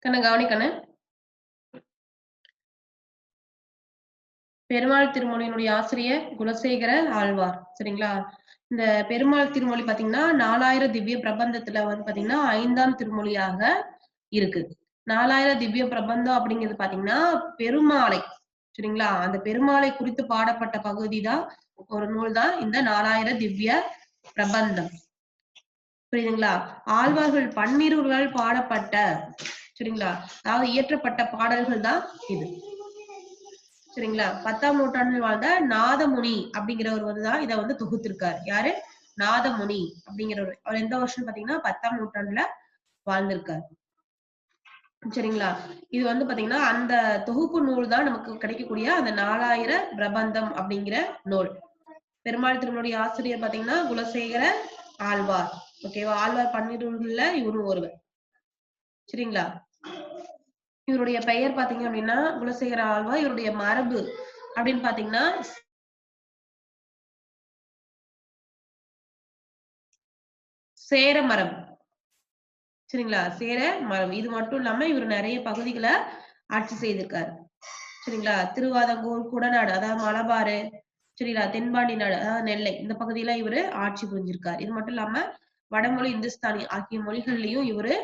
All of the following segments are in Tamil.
கண்ணு கவனிக்கண்ணு. பெருமாள் திருமொழியினுடைய ஆசிரியர் குலசேகர ஆழ்வார். சரிங்களா? இந்த பெருமாள் திருமொழி பாத்தீங்கன்னா, 4000 திவ்ய பிரபந்தத்துல வந்து பாத்தீங்கன்னா, 5ஆம் திருமொழியாக இருக்கு. 4000 திவ்ய பிரபந்தம் அப்படிங்கிறது பாத்தீங்கன்னா, பெருமாளை சரிங்களா? அந்த பெருமாளை குறித்து பாடப்பட்ட பகுதி தான் ஒரு நூல் தான் இந்த 4000 திவ்ய பிரபந்தம். புரியுதுங்களா? ஆழ்வார்கள் பன்னிருவர்களால் பாடப்பட்ட சரிங்களா? அதாவது இயற்றப்பட்ட பாடல்கள் தான் இது. சரிங்களா? 10ஆம் நூற்றாண்டில் வாழ்ந்த நாதமுனி அப்படிங்கிறவர் வந்துதான் இதை வந்து தொகுத்திருக்காரு. யாரு? நாதமுனி அப்படிங்கிறவர். அவர் எந்த வருஷம் பாத்தீங்கன்னா 10ஆம் நூற்றாண்டுல வாழ்ந்திருக்காரு. சரிங்களா? இது வந்து பாத்தீங்கன்னா அந்த தொகுப்பு நூல் தான் நமக்கு கிடைக்கக்கூடிய அந்த 4000 பிரபந்தம் அப்படிங்கிற நூல். பெருமாள் திருமொழி ஆசிரியர் பாத்தீங்கன்னா குலசேகர ஆழ்வார். ஓகேவா? ஆழ்வார் பன்னிருவர்கள்ல இவரும் ஒருவர். சரிங்களா? இவருடைய பெயர் பாத்தீங்க அப்படின்னா குலசேகர ஆழ்வார். இவருடைய மரபு அப்படின்னு பாத்தீங்கன்னா சேர மரபு. சரிங்களா? சேர மரபு. இது மட்டும் இல்லாம இவர் நிறைய பகுதிகளை ஆட்சி செய்திருக்காரு. சரிங்களா? திருவாதங்கூர், குடநாடு அதாவது மலபாரு, சரிங்களா? தென்பாண்டி நாடு அதாவது நெல்லை இந்த பகுதியில இவரு ஆட்சி புரிஞ்சிருக்காரு. இது மட்டும் இல்லாம வடமொழி, இந்துஸ்தானி ஆகிய மொழிகள்லயும் இவரு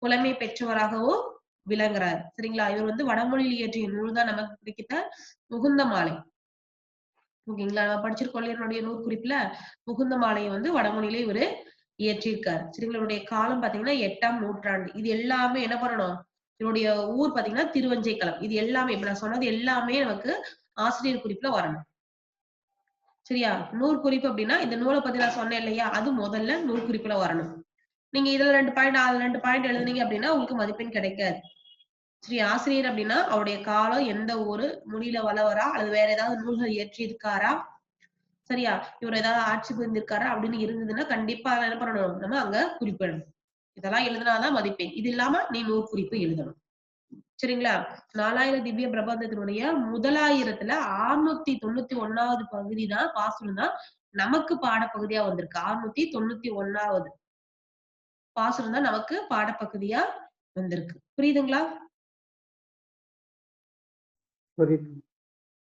புலமை பெற்றவராகவும் விளங்குறாரு. சரிங்களா? இவர் வந்து வடமொழியில் இயற்றிய நூல் தான் நமக்கு கிடைக்கிற முகுந்த மாலை. ஓகேங்களா? நம்ம படிச்சிருக்கோம் இல்லையா என்னுடைய நூற்குறிப்புல முகுந்த மாலையை வந்து வடமொழியில இவரு இயற்றியிருக்காரு. சரிங்களா? இவருடைய காலம் பாத்தீங்கன்னா 8ஆம் நூற்றாண்டு. இது எல்லாமே என்ன பண்ணணும்? இவருடைய ஊர் பாத்தீங்கன்னா திருவஞ்சைக்களம். இது எல்லாமே இப்ப நான் சொன்னது எல்லாமே நமக்கு ஆசிரியர் குறிப்புல வரணும். சரியா? நூற்குறிப்பு அப்படின்னா இந்த நூலை பத்தி நான் சொன்னேன் இல்லையா? அது முதல்ல நூற்குறிப்புல வரணும். நீங்க இதுல 2 பாயிண்ட், அதுல 2 பாயிண்ட் எழுதுனீங்க அப்படின்னா உங்களுக்கு மதிப்பெண் கிடைக்காது. சரி, ஆசிரியர் அப்படின்னா அவருடைய காலம், எந்த ஊரு, மொழியில வளவரா அல்லது வேற ஏதாவது நூல்கள் இயற்றியிருக்காரா? சரியா? இவர் ஏதாவது ஆட்சி புரிந்திருக்காரா அப்படின்னு இருந்ததுன்னா கண்டிப்பா என்ன பண்ணணும்? நம்ம அங்க குறிப்பிடணும். இதெல்லாம் எழுதினாதான் மதிப்பெண். இது இல்லாம நீ நூற்குறிப்பு எழுதணும். சரிங்களா? 4000 திவ்ய பிரபந்தத்தினுடைய முதலாயிரத்துல 691வது பகுதி தான் பாசுரம் தான் நமக்கு பாடப்பகுதியா வந்திருக்கு. 691வது பாசுரம் தான் நமக்கு பாடப்பகுதியா வந்திருக்கு. புரியுதுங்களா?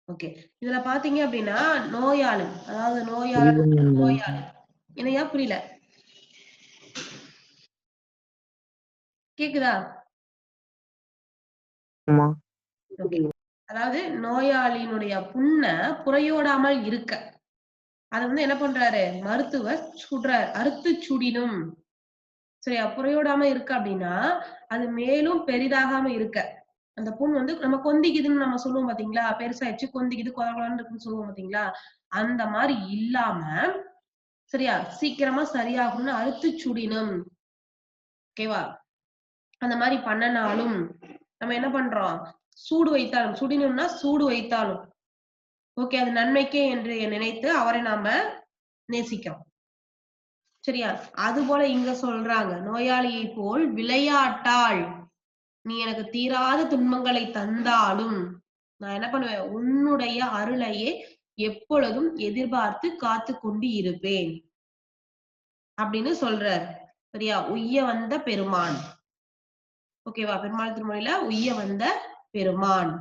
ஓகே. இதுல பாத்தீங்க அப்படின்னா நோயாளி அதாவது நோயாளி என்னையா புரியல? கேக்குதா? ஓகே. அதாவது நோயாளியினுடைய புண்ண புரையோடாமல் இருக்க அத வந்து என்ன பண்றாரு? மருத்துவர் சுடுறார். அறுத்து சுடினும். சரியா? புரையோடாம இருக்கு அப்படின்னா, அது மேலும் பெரிதாகாம இருக்க. அந்த புண் வந்து நம்ம கொந்திக்குதுன்னு நம்ம சொல்லுவோம் பாத்தீங்களா? பெருசாயிடுச்சு, கொந்திக்குது, கொல கொலன்னு இருக்குன்னு சொல்லுவோம் பாத்தீங்களா? அந்த மாரி இல்லாம, சரியா? சீக்கிரமா சரியாகணும்னு அறுத்து சுடினும். ஓகேவா? அந்த மாரி பண்ணனாலும், நம்ம என்ன பண்றோம்? சூடு வைத்தாலும், சுடினும்னா சூடு வைத்தாலும். ஓகே. அது நன்மைக்கே என்று நினைத்து அவரை நாம நேசிக்கிறோம். சரியா? அதுபோல இங்க சொல்றாங்க. நோயாளியைப் போல் விளையாட்டால் நீ எனக்கு தீராத துன்பங்களை தந்தாலும், நான் என்ன பண்ணுவேன்? உன்னுடைய அருளையே எப்பொழுதும் எதிர்பார்த்து காத்துக் கொண்டு இருப்பேன். அப்படின்னு சொல்றாரு. சரியா? உய்ய வந்த பெருமான். ஓகேவா? பெருமாள் திருமொழியில உய்ய வந்த பெருமான்.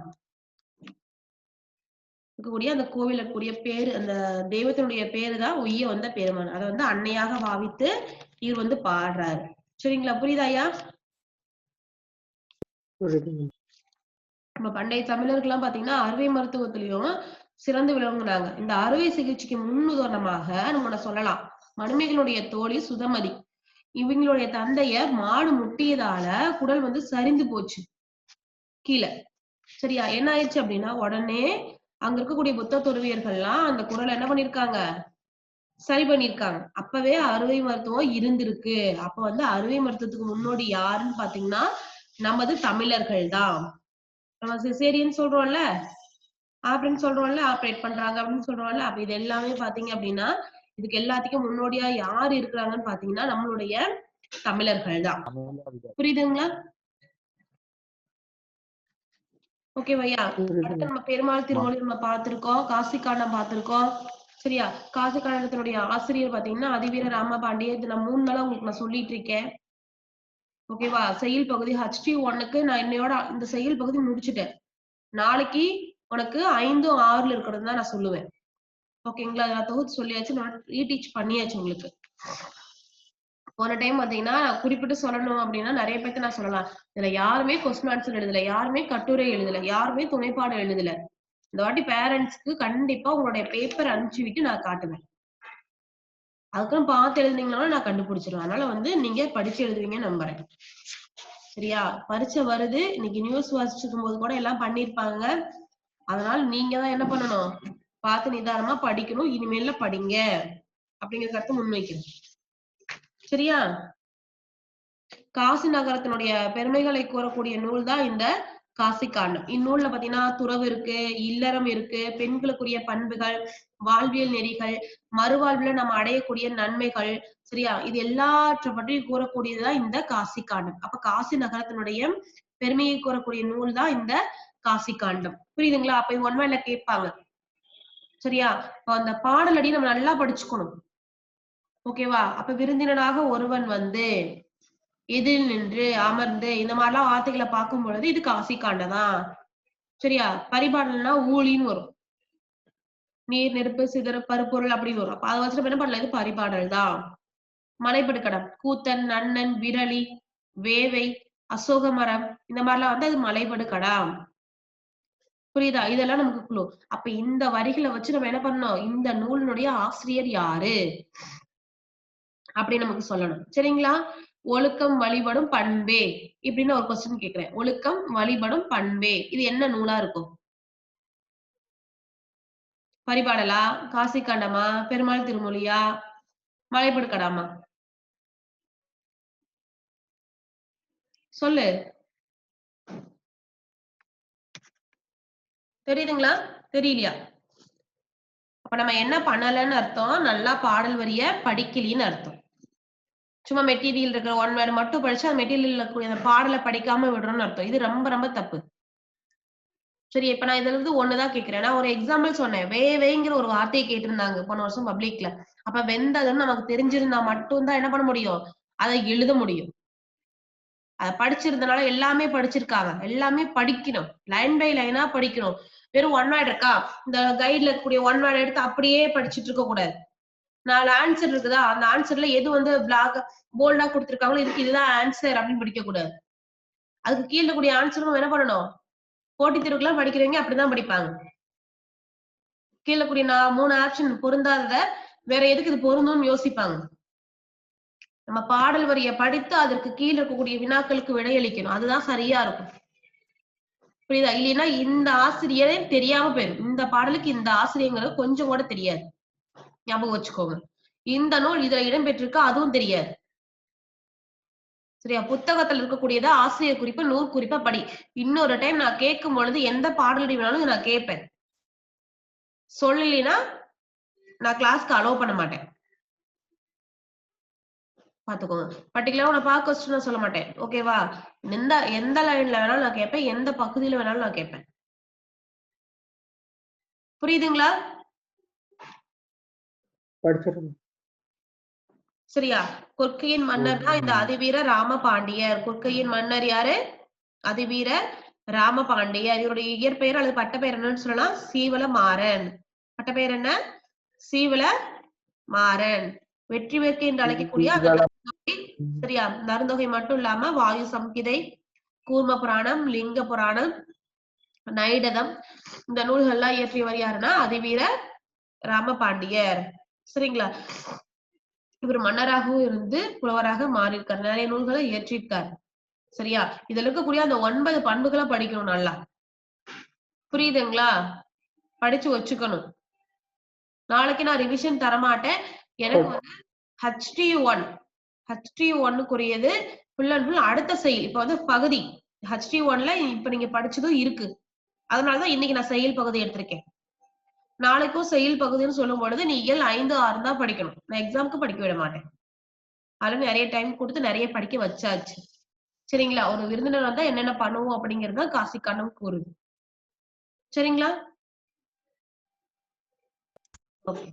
இருக்கக்கூடிய அந்த கோவில்ல இருக்கக்கூடிய பேரு, அந்த தெய்வத்தினுடைய பேரு தான் உய்ய வந்த பெருமான். அத வந்து அன்னையாக பாவித்து இவர் வந்து பாடுறாரு. சரிங்களா? புரியுதா ஐயா? நம்ம பண்டைய தமிழர்கள்லாம் பாத்தீங்கன்னா, அறுவை மருத்துவத்திலயும் சிறந்து விளங்குனாங்க. இந்த அறுவை சிகிச்சைக்கு முன்னுதாரணமாக நம்ம சொல்லலாம். மணிமேகலையுடைய தோழி சுதமதி. இவங்களுடைய தந்தையர் மாடு முட்டியதால குடல் வந்து சரிந்து போச்சு. கீழ. சரியா? என்ன ஆயிடுச்சு அப்படின்னா, உடனே அங்க இருக்கக்கூடிய புத்த துறவியர்கள்லாம் அந்த குடல என்ன பண்ணிருக்காங்க? சரி பண்ணிருக்காங்க. அப்பவே அறுவை மருத்துவம் இருந்திருக்கு. அப்ப வந்து அறுவை மருத்துவத்துக்கு முன்னோடி யாருன்னு பாத்தீங்கன்னா, நமது தமிழர்கள் தான். நம்ம சிசேரியன் சொல்றோம்ல, ஆப்ரேட் சொல்றோம்ல, ஆப்ரேட் பண்றாங்க அப்படின்னு சொல்றோம்ல. அப்ப இது எல்லாமே பாத்தீங்க அப்படின்னா, இதுக்கு எல்லாத்துக்கும் முன்னோடியா யார் இருக்கிறாங்கன்னு பாத்தீங்கன்னா, நம்மளுடைய தமிழர்கள் தான். புரியுதுங்களா? ஓகேவையா? அடுத்து நம்ம பெருமாள் திருமொழி நம்ம பார்த்திருக்கோம். காசி காண்டம் பார்த்திருக்கோம். சரியா? காசி காண்டத்தினுடைய ஆசிரியர் பாத்தீங்கன்னா, அதிவீர ராமபாண்டிய. இது நான் 3 நாளா உங்களுக்கு நான் சொல்லிட்டு இருக்கேன். ஓகேவா? செய்யுள் பகுதி HT1க்கு நான் இன்னையோட இந்த செய்யுள் பகுதி முடிச்சுட்டேன். நாளைக்கு உனக்கு 5, 6ல இருக்கிறது தான் நான் சொல்லுவேன். ஓகேங்களா? நான் தொகுத்து சொல்லியாச்சு. நான் ரீடீச் பண்ணியாச்சு உங்களுக்கு. போன டைம் பாத்தீங்கன்னா குறிப்பிட்டு சொல்லணும் அப்படின்னா நிறைய பேருக்கு நான் சொல்லலாம். இதுல யாருமே கொஸ்டின் ஆன்சர் எழுதல, யாருமே கட்டுரை எழுதல, யாருமே துணைப்பாடம் எழுதல. இந்த வாட்டி பேரண்ட்ஸ்க்கு கண்டிப்பா உங்களுடைய பேப்பர் அனுப்பிச்சு விட்டு நான் காட்டுவேன். அதுக்கும் பார்த்து எழுதுனீங்கனாலும் நான் கண்டுபிடிச்சிருவேன். அதனால வந்து நீங்க படிச்சு எழுதுவீங்கன்னு நம்புறேன். சரியா? பரீட்சை வருது. இன்னைக்கு நியூஸ் வாசிச்சிருக்கும் போது கூட எல்லாம் பண்ணிருப்பாங்க. அதனால நீங்க தான் என்ன பண்ணணும்? பார்த்து நிதானமா படிக்கணும். இனிமேல படிங்க அப்படிங்கிற கருத்தை முன்வைக்கணும். சரியா? காசி நகரத்தினுடைய பெருமைகளை கூறக்கூடிய நூல் தான் இந்த காசி காண்டம். இந்நூல்ல பாத்தீங்கன்னா துறவு இருக்கு, இல்லறம் இருக்கு, பெண்களுக்குரிய பண்புகள், வாழ்வியல் நெறிகள், மறுவாழ்வுல நம்ம அடையக்கூடிய நன்மைகள், சரியா? இது எல்லாற்றை பற்றி கூறக்கூடியதுதான் இந்த காசி காண்டம். அப்ப காசி நகரத்தினுடைய பெருமையை கூறக்கூடிய நூல் தான் இந்த காசி காண்டம். புரியுதுங்களா? அப்ப 1 வேர்ட்ல கேட்பாங்க. சரியா? அந்த பாடலடி நம்ம நல்லா படிச்சுக்கணும். ஓகேவா? அப்ப விருந்தினனாக ஒருவன் வந்து எதிரில் நின்று அமர்ந்து இந்த மாதிரிலாம் வார்த்தைகளை பார்க்கும் பொழுது இது காசி காண்டதான். சரியா? பரிபாடல்னா ஊழின்னு வரும். நீர், நெருப்பு, சிதறு, பருப்பொருள் அப்படின்னு வரும். அப்ப அதை வச்சு நம்ம என்ன பண்ணலாம்? இது பரிபாடல் தான். மலைபடுகடம் கூத்தன், நன்னன், விரலி, வேவை, அசோக மரம் இந்த மாதிரிலாம் வந்து அது மலைபடுகடாம். புரியுதா? இதெல்லாம் நமக்கு குழு. அப்ப இந்த வரிகளை வச்சு நம்ம என்ன பண்ணணும்? இந்த நூலினுடைய ஆசிரியர் யாரு அப்படின்னு நமக்கு சொல்லணும். சரிங்களா? ஒழுக்கம் வழிபடும் பண்பே இப்படின்னு ஒரு கொஸ்டின் கேக்குறேன். ஒழுக்கம் வழிபடும் பண்பே இது என்ன நூலா இருக்கும்? பரிபாடலா, காசி காண்டமா, பெருமாள் திருமொழியா, மலைபடுகடாமா? சொல்லு. தெரியுதுங்களா? தெரியலையா? அப்ப நம்ம என்ன பண்ணலன்னு அர்த்தம்? நல்லா பாடல் வரிய படிக்கலின்னு அர்த்தம். சும்மா மெட்டீரியல் இருக்கிற 1 வேர்ட் மட்டும் படிச்சு அந்த மெட்டீரியல் இருக்கக்கூடிய அந்த பாடலை படிக்காம விடுறோம்னு அர்த்தம். இது ரொம்ப ரொம்ப தப்பு. சரி, இப்ப நான் இதுல இருந்து ஒண்ணுதான் கேட்கிறேன். நான் ஒரு எக்ஸாம்பிள் சொன்னேன். வேவேங்கிற ஒரு வார்த்தையை கேட்டிருந்தாங்க போன வருஷம் பப்ளிக்ல. அப்ப வெந்ததுன்னு நமக்கு தெரிஞ்சிருந்தா மட்டும் தான் என்ன பண்ண முடியும்? அதை எழுத முடியும். அத படிச்சிருந்தனால எல்லாமே படிச்சிருக்காங்க. எல்லாமே படிக்கணும். லைன் பை லைனா படிக்கணும். வெறும் 1 வேர்ட் இருக்கா? இந்த கைட்ல இருக்கக்கூடிய 1 வேர்ட் எடுத்து அப்படியே படிச்சுட்டு இருக்க கூடாது. 4 ஆன்சர் இருக்குதா? அந்த ஆன்சர்ல எது வந்து போல்டா குடுத்திருக்காங்களோ இதுக்கு இதுதான் ஆன்சர் அப்படின்னு படிக்க கூடாது. அதுக்கு கீழ இருக்கக்கூடிய ஆன்சரும் என்ன பண்ணணும்? போட்டித் தேர்வுக்குலாம் படிக்கிறவங்க அப்படிதான் படிப்பாங்க. கீழ கூடிய 3 ஆப்ஷன் பொருந்தாதத வேற எதுக்கு இது பொருந்தும்னு யோசிப்பாங்க. நம்ம பாடல் வரிய படித்து அதற்கு கீழ இருக்கக்கூடிய வினாக்களுக்கு விடையளிக்கணும். அதுதான் சரியா இருக்கும். புரியுதா? இல்லைன்னா இந்த ஆசிரியரே தெரியாம போயிரும். இந்த பாடலுக்கு இந்த ஆசிரியங்கிறது கொஞ்சம் கூட தெரியாது. ஞாபகம் வச்சுக்கோங்க. இந்த நூல் இதுல இடம்பெற்றிருக்கு அதுவும் தெரியாது. சரியா? புத்தகத்துல இருக்கக்கூடியத ஆசிரியர் குறிப்பு, நூல் குறிப்பா படி. இன்னொரு டைம் நான் கேட்கும் பொழுது எந்த பாடலடி வேணாலும் நான் கேட்பேன். சொல்லலைன்னா நான் கிளாஸ்க்கு அலோவ் பண்ண மாட்டேன். பாத்துக்கோங்க. பர்ட்டிகுலரா உன்ன பார்க்க வச்சுட்டு நான் சொல்ல மாட்டேன். ஓகேவா? எந்த லைன்ல வேணாலும் நான் கேட்பேன். எந்த பகுதியில வேணாலும் நான் கேட்பேன். புரியுதுங்களா? படிச்சிருங்க. சரியா? கொற்கையின் மன்னர் தான் இந்த அதிவீர ராமபாண்டியர். கொற்கையின் மன்னர் யாரு? அதிவீர ராமபாண்டியர். இவருடைய இயற்பெயர் அல்லது பட்டப்பெயர் என்னன்னு சொல்லலாம்? சீவலமாறன். பட்டப்பெயர் என்ன? சீவலமாறன். வெற்றி வேட்கை என்று அழைக்கக்கூடிய அந்த நருந்தொகை, சரியா? நருந்தொகை மட்டும் இல்லாம வாயு சம்ஹிதை, கூர்ம புராணம், லிங்க புராணம், நைடதம் இந்த நூல்கள்லாம் இயற்றியவர் யாருன்னா அதிவீர ராமபாண்டியர். சரிங்களா? இவர் மன்னராகவும் இருந்து புலவராக மாறியிருக்காரு. நிறைய நூல்களை இயற்றியிருக்காரு. சரியா? இதுல இருக்கக்கூடிய அந்த 9 பண்புகளை படிக்கணும் நல்லா. புரியுதுங்களா? படிச்சு வச்சுக்கணும். நாளைக்கு நான் ரிவிஷன் தரமாட்டேன். எனக்கு வந்து HT1க்குரியது ஃபுல் அண்ட் ஃபுல் அடுத்த செயல். இப்ப வந்து பகுதி HT1ல இப்ப நீங்க படிச்சதும் இருக்கு. அதனாலதான் இன்னைக்கு நான் செயல் பகுதி எடுத்திருக்கேன். நாளைக்கும் செயல் பகுதின்னு சொல்லும் பொழுது நீ இயல் 5, 6 தான் படிக்கணும். நான் எக்ஸாம்க்கு படிக்க விட மாட்டேன். அதுல நிறைய டைம் கொடுத்து நிறைய படிக்க வச்சாச்சு. சரிங்களா? ஒரு விருந்தினர் வந்தா என்னென்ன பண்ணுவோம் அப்படிங்கறத காசி காண்டம் கூறுது. சரிங்களா? ஓகே.